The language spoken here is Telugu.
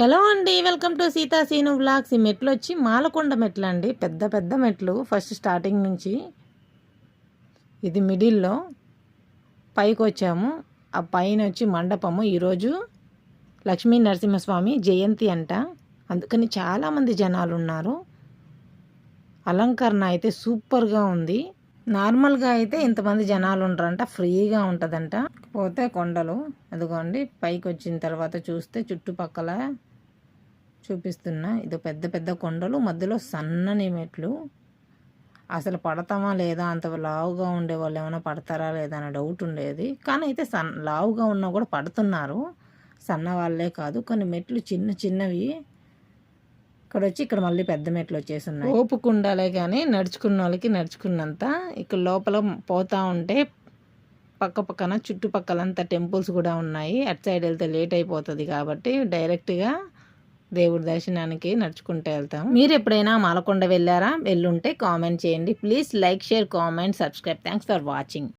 హలో అండి, welcome to Seetha Seenu vlogs. ఈ మెట్లు వచ్చి మాలకొండ మెట్లు అండి. పెద్ద పెద్ద మెట్లు. ఫస్ట్ స్టార్టింగ్ నుంచి ఇది మిడిల్లో పైకి వచ్చాము. ఆ పైన వచ్చి మండపము. ఈరోజు లక్ష్మీ నరసింహస్వామి జయంతి అంట, అందుకని చాలామంది జనాలు ఉన్నారు. అలంకరణ అయితే సూపర్గా ఉంది. నార్మల్గా అయితే ఇంతమంది జనాలు ఉండరంట, ఫ్రీగా ఉంటుందంట. పోతే కొండలు అదిగోండి. పైకి వచ్చిన తర్వాత చూస్తే చుట్టుపక్కల చూపిస్తున్నా. ఇది పెద్ద పెద్ద కొండలు, మధ్యలో సన్నని మెట్లు. అసలు పడతామా లేదా, అంత లావుగా ఉండే వాళ్ళు ఏమైనా పడతారా లేదా అనే డౌట్ ఉండేది. కానీ అయితే లావుగా ఉన్నా కూడా పడుతున్నారు, సన్న వాళ్ళే కాదు. కొన్ని మెట్లు చిన్న చిన్నవి. ఇక్కడ మళ్ళీ పెద్ద మెట్లు వచ్చేసి ఉన్నాయి. ఓపుకుండాలే కానీ నడుచుకున్న వాళ్ళకి నడుచుకున్నంత. ఇక్కడ లోపల పోతా ఉంటే పక్క పక్కన చుట్టుపక్కలంతా టెంపుల్స్ కూడా ఉన్నాయి. అటు సైడ్ వెళ్తే లేట్ అయిపోతుంది కాబట్టి డైరెక్ట్గా దేవుడి దర్శనానికి నడుచుకుంటూ వెళ్తాం. మీరు ఎప్పుడైనా మాలకొండ వెళ్ళారా? వెళ్ళుంటే కామెంట్ చేయండి please. Like, share, comment, subscribe. Thanks for watching.